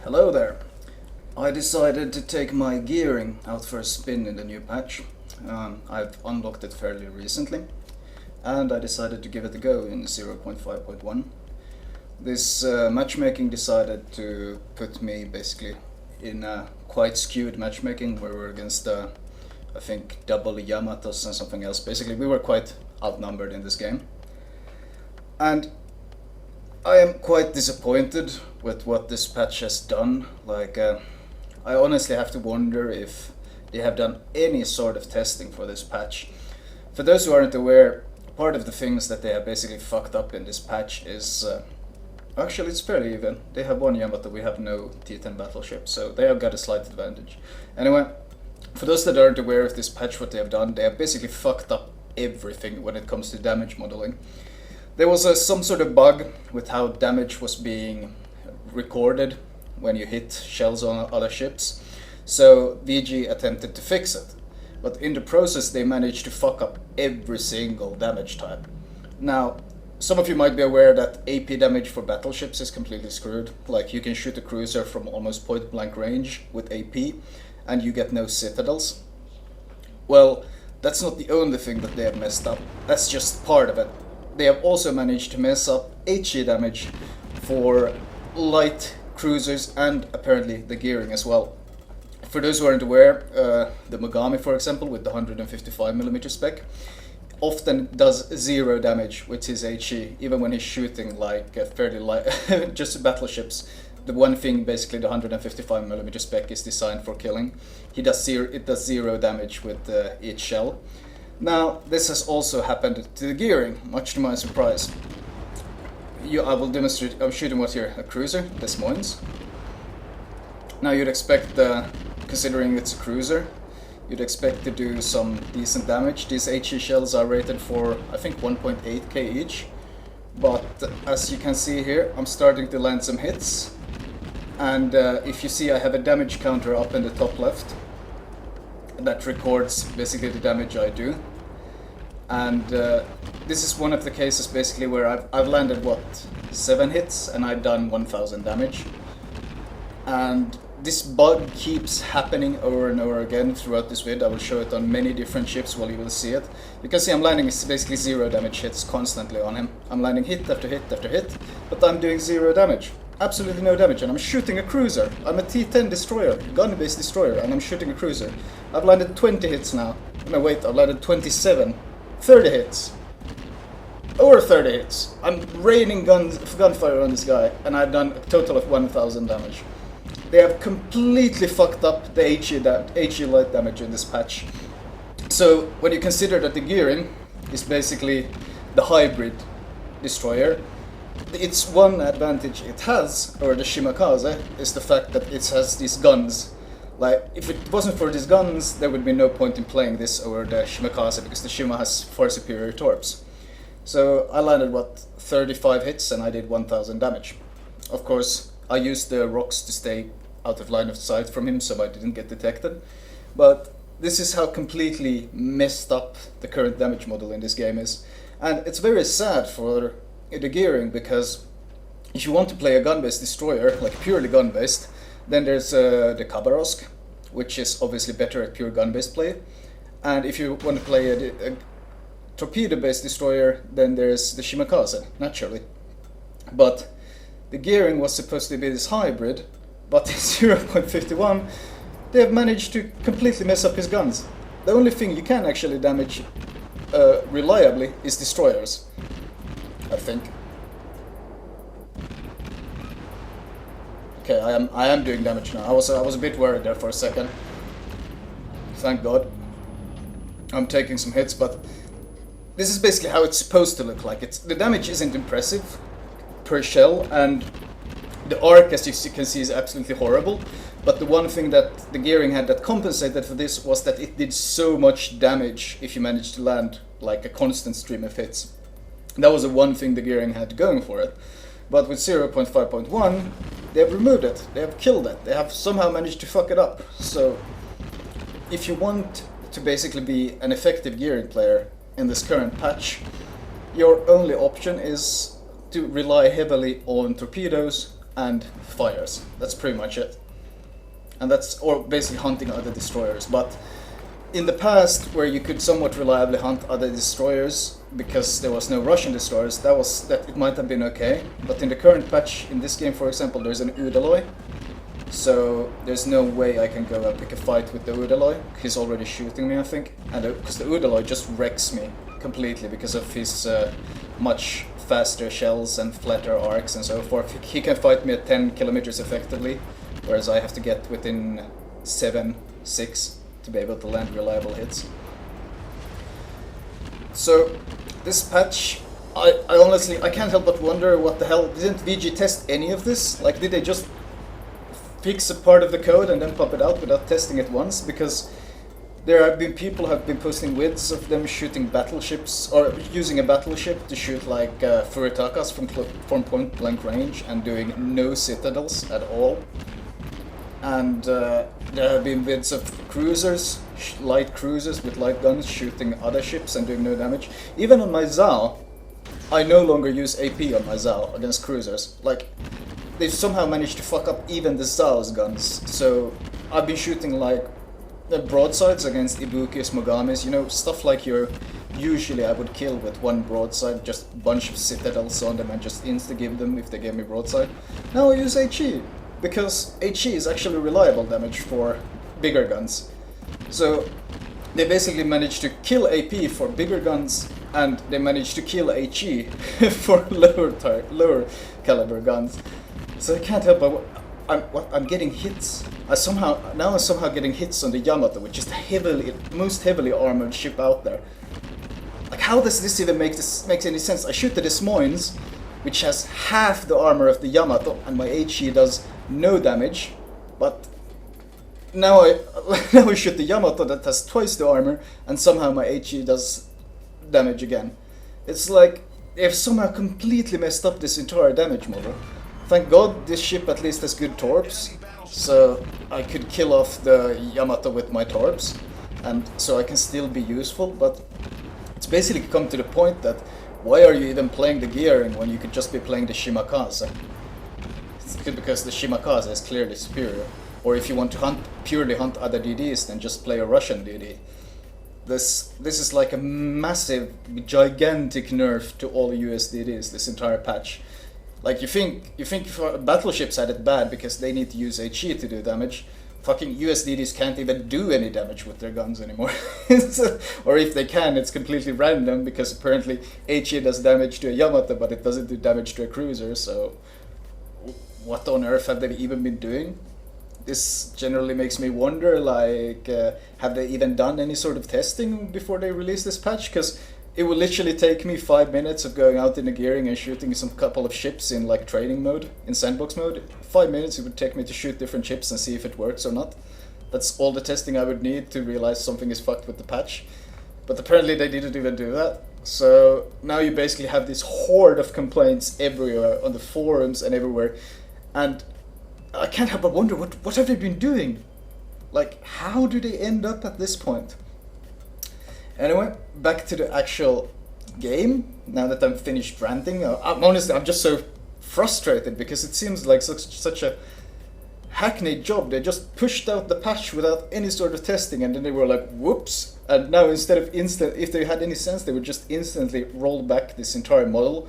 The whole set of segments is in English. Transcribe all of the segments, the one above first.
Hello there. I decided to take my gearing out for a spin in the new patch. I've unlocked it fairly recently, and I decided to give it a go in 0.5.1. This matchmaking decided to put me basically in a quite skewed matchmaking where we're against I think double Yamatos and something else. Basically we were quite outnumbered in this game. And I am quite disappointed with what this patch has done. I honestly have to wonder if they have done any sort of testing for this patch. For those who aren't aware, part of the things that they have basically fucked up in this patch is actually it's fairly even. They have one Yamato, we have no T10 battleship, so they have got a slight advantage. Anyway, for those that aren't aware of this patch, what they have done, they have basically fucked up everything when it comes to damage modeling. There was some sort of bug with how damage was being recorded when you hit shells on other ships, so VG attempted to fix it, but in the process they managed to fuck up every single damage type. Now, some of you might be aware that AP damage for battleships is completely screwed. Like, you can shoot a cruiser from almost point blank range with AP and you get no citadels. Well, that's not the only thing that they have messed up, that's just part of it. They have also managed to mess up HE damage for light cruisers and apparently the gearing as well. For those who aren't aware, the Mogami, for example, with the 155mm spec, often does 0 damage with his HE, even when he's shooting like fairly light, just battleships. The one thing basically the 155mm spec is designed for killing. It does 0 damage with each shell. Now, this has also happened to the gearing, much to my surprise. I will demonstrate. I'm shooting what here? A cruiser, Des Moines. Now you'd expect, considering it's a cruiser, you'd expect to do some decent damage. These HE shells are rated for, I think, 1.8k each. But as you can see here, I'm starting to land some hits. And if you see, I have a damage counter up in the top left that records basically the damage I do. And this is one of the cases basically where I've landed, what, 7 hits and I've done 1000 damage. And this bug keeps happening over and over again throughout this vid. I will show it on many different ships while you will see it. You can see I'm landing basically 0 damage hits constantly on him. I'm landing hit after hit after hit, but I'm doing 0 damage. Absolutely no damage, and I'm shooting a cruiser. I'm a T10 destroyer, gun-based destroyer, and I'm shooting a cruiser. I've landed 20 hits now. No wait, I've landed 27. 30 hits. Over 30 hits. I'm raining gunfire on this guy, and I've done a total of 1000 damage. They have completely fucked up the HE light damage in this patch. So when you consider that the gearing is basically the hybrid destroyer, its one advantage it has over the Shimakaze is the fact that it has these guns. Like, if it wasn't for these guns, there would be no point in playing this over the Shimakaze, because the Shima has far superior torps. So I landed, what, 35 hits and I did 1000 damage. Of course, I used the rocks to stay out of line of sight from him so I didn't get detected. But this is how completely messed up the current damage model in this game is. And it's very sad for the gearing, because if you want to play a gun-based destroyer, like purely gun-based, then there's the Khabarovsk, which is obviously better at pure gun-based play. And if you want to play a torpedo-based destroyer, then there's the Shimakaze, naturally. But the gearing was supposed to be this hybrid, but in 0.51 they have managed to completely mess up his guns. The only thing you can actually damage reliably is destroyers, I think. Okay, I am doing damage now. I was a bit worried there for a second. Thank God. I'm taking some hits, but this is basically how it's supposed to look like. The damage isn't impressive per shell, and the arc, as you can see, is absolutely horrible. But the one thing that the gearing had that compensated for this was that it did so much damage if you managed to land like a constant stream of hits. That was the one thing the gearing had going for it. But with 0.5.1, they have removed it. They have killed it. They have somehow managed to fuck it up. So if you want to basically be an effective gearing player in this current patch, your only option is to rely heavily on torpedoes and fires. That's pretty much it. And that's, or basically hunting other destroyers. But in the past, where you could somewhat reliably hunt other destroyers because there was no Russian destroyers, that it might have been okay. But in the current patch, in this game for example, there's an Udaloy. So there's no way I can go and pick a fight with the Udaloy. He's already shooting me, I think. And because the Udaloy just wrecks me completely because of his much faster shells and flatter arcs and so forth. He can fight me at 10 kilometers effectively, whereas I have to get within 7, 6 to be able to land reliable hits. So this patch, I honestly, I can't help but wonder what the hell, didn't VG test any of this? Like, did they just fix a part of the code and then pop it out without testing it once? Because there have been people who have been posting vids of them shooting battleships, or using a battleship to shoot like Furitakas from point blank range and doing no citadels at all. And there have been vids of cruisers, light cruisers with light guns shooting other ships and doing no damage. Even on my Zao, I no longer use AP on my Zao against cruisers. Like, they've somehow managed to fuck up even the Zao's guns. So I've been shooting like broadsides against Ibukis, Mogamis, you know, stuff like usually I would kill with one broadside, just a bunch of citadels on them and just insta-give them if they gave me broadside. Now I use HE, because HE is actually reliable damage for bigger guns. So they basically managed to kill AP for bigger guns, and they managed to kill HE for lower caliber guns. So I can't help but I'm getting hits. I'm somehow getting hits on the Yamato, which is the most heavily armored ship out there. Like, how does this even make any sense? I shoot the Des Moines, which has half the armor of the Yamato, and my HE does no damage. But now I shoot the Yamato that has twice the armor, and somehow my HE does damage again. It's like they've somehow completely messed up this entire damage model. Thank God this ship at least has good torps, so I could kill off the Yamato with my torps, and so I can still be useful. But it's basically come to the point that why are you even playing the gearing when you could just be playing the Shimakaze? It's because the Shimakaze is clearly superior. Or if you want to purely hunt other DDs, then just play a Russian DD. This is like a massive, gigantic nerf to all US DDs, this entire patch. Like, you think battleships had it bad because they need to use HE to do damage. Fucking US DDs can't even do any damage with their guns anymore. Or if they can, it's completely random, because apparently HE does damage to a Yamato, but it doesn't do damage to a cruiser, so what on earth have they even been doing? This generally makes me wonder, like, have they even done any sort of testing before they release this patch? Because it will literally take me 5 minutes of going out in the gearing and shooting some couple of ships in like training mode, in sandbox mode. 5 minutes it would take me to shoot different ships and see if it works or not. That's all the testing I would need to realize something is fucked with the patch. But apparently they didn't even do that. So now you basically have this horde of complaints everywhere, on the forums and everywhere. And I can't help but wonder, what have they been doing? Like, how do they end up at this point? Anyway, back to the actual game, now that I'm finished ranting. I'm just so frustrated, because it seems like such a hackneyed job. They just pushed out the patch without any sort of testing, and then they were like, whoops. And now instead of if they had any sense, they would just instantly roll back this entire model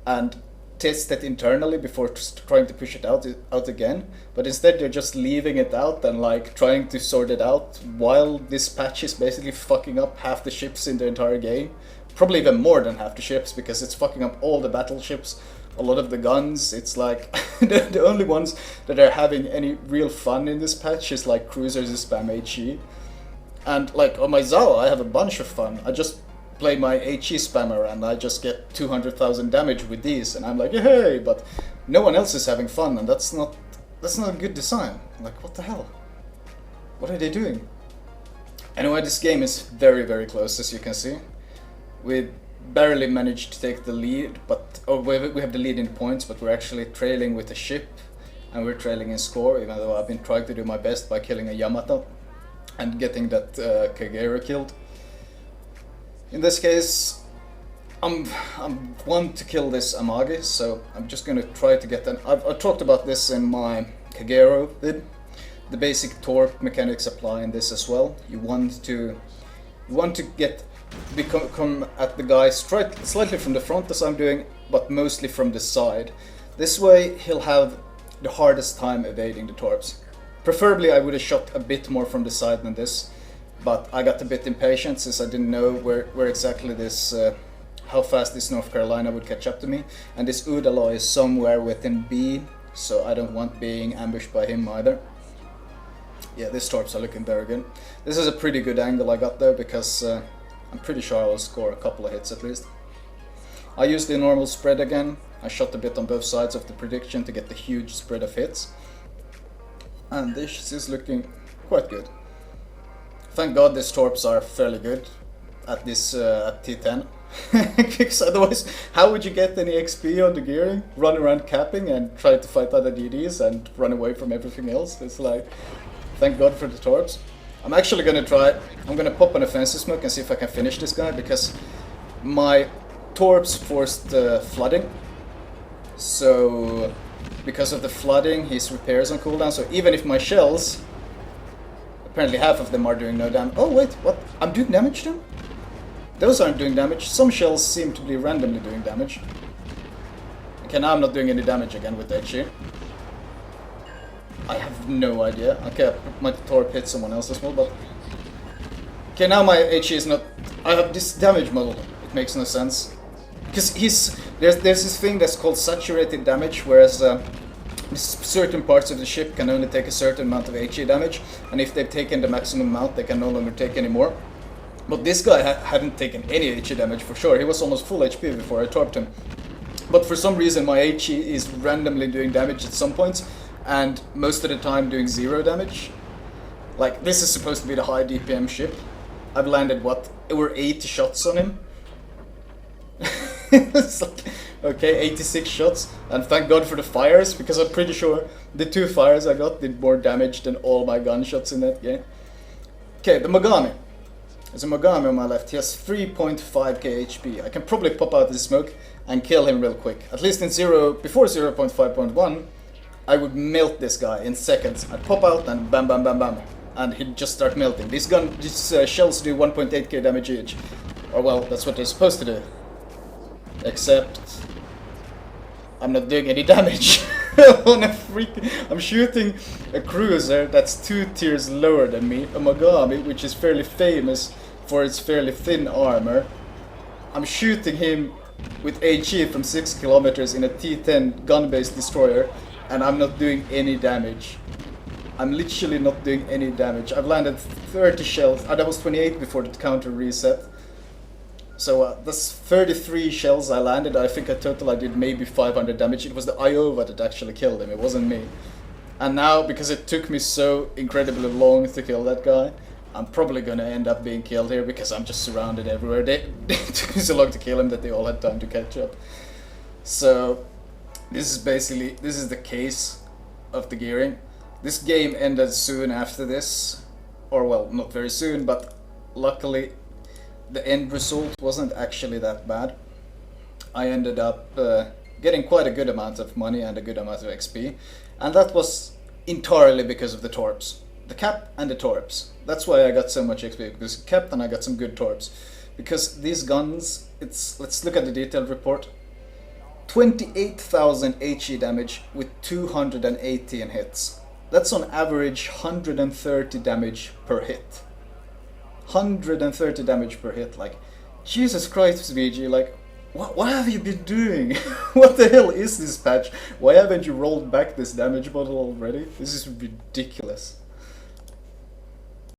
and test it internally before trying to push it out again. But instead they're just leaving it out and like trying to sort it out while this patch is basically fucking up half the ships in the entire game. Probably even more than half the ships, because it's fucking up all the battleships, a lot of the guns. It's like the only ones that are having any real fun in this patch is like cruisers who spam HE. And like on my Zao I have a bunch of fun. I just play my HE spammer and I just get 200,000 damage with these, and I'm like, hey, but no one else is having fun, and that's not a good design. Like, what the hell? What are they doing? Anyway, this game is very, very close, as you can see. We barely managed to take the lead, we have the lead in points, but we're actually trailing with a ship, and we're trailing in score, even though I've been trying to do my best by killing a Yamato and getting that Kagero killed. In this case, I'm one to kill this Amagi, so I'm just gonna try to get an. I've talked about this in my Kagero vid. The basic torque mechanics apply in this as well. You want to come at the guy slightly from the front as I'm doing, but mostly from the side. This way he'll have the hardest time evading the torps. Preferably I would have shot a bit more from the side than this, but I got a bit impatient since I didn't know where exactly this, how fast this North Carolina would catch up to me. And this Udalo is somewhere within B, so I don't want being ambushed by him either. Yeah, these torps are looking very good. This is a pretty good angle I got though, because I'm pretty sure I will score a couple of hits at least. I used the normal spread again. I shot a bit on both sides of the prediction to get the huge spread of hits. And this is looking quite good. Thank God these torps are fairly good at this at T10. Because otherwise, how would you get any XP on the gearing? Run around capping and try to fight other DDs and run away from everything else. It's like, thank God for the torps. I'm actually gonna try, I'm gonna pop an offensive smoke and see if I can finish this guy, because my torps forced flooding. So because of the flooding, his repairs on cooldown. So even if my shells, apparently half of them are doing no damage. Oh wait, what? I'm doing damage to them? Those aren't doing damage. Some shells seem to be randomly doing damage. Okay, now I'm not doing any damage again with HE. I have no idea. Okay, my torp hit someone else as well, but... Okay, now my HE is not... I have this damage model. It makes no sense. Because there's this thing that's called saturated damage, whereas certain parts of the ship can only take a certain amount of HE damage, and if they've taken the maximum amount, they can no longer take any more. But this guy hadn't taken any HE damage for sure. He was almost full HP before I torped him. But for some reason my HE is randomly doing damage at some points, and most of the time doing 0 damage. Like, this is supposed to be the high DPM ship. I've landed, what, over 80 shots on him? It's like, okay, 86 shots, and thank God for the fires, because I'm pretty sure the 2 fires I got did more damage than all my gunshots in that game. Okay, the Mogami. There's a Mogami on my left. He has 3.5k HP. I can probably pop out this smoke and kill him real quick. At least in before 0.5.1, I would melt this guy in seconds. I'd pop out and bam bam bam bam, and he'd just start melting. These shells do 1.8k damage each. Or well, that's what they're supposed to do. Except I'm not doing any damage. I'm shooting a cruiser that's 2 tiers lower than me, a Mogami, which is fairly famous for its fairly thin armor. I'm shooting him with HE from 6 kilometers in a T10 gun-based destroyer, and I'm not doing any damage. I'm literally not doing any damage. I've landed 30 shells. That was 28 before the counter reset. So that's 33 shells I landed. I think in total I did maybe 500 damage. It was the Iowa that actually killed him, it wasn't me. And now, because it took me so incredibly long to kill that guy, I'm probably gonna end up being killed here because I'm just surrounded everywhere. It took me so long to kill him that they all had time to catch up. So this is the case of the gearing. This game ended soon after this, or well, not very soon, but luckily the end result wasn't actually that bad. I ended up getting quite a good amount of money and a good amount of XP, and that was entirely because of the torps. The cap and the torps. That's why I got so much XP, because cap and I got some good torps. Because these guns, let's look at the detailed report. 28,000 HE damage with 218 hits. That's on average 130 damage per hit. 130 damage per hit, like, Jesus Christ, VG, like, what have you been doing? What the hell is this patch? Why haven't you rolled back this damage model already? This is ridiculous.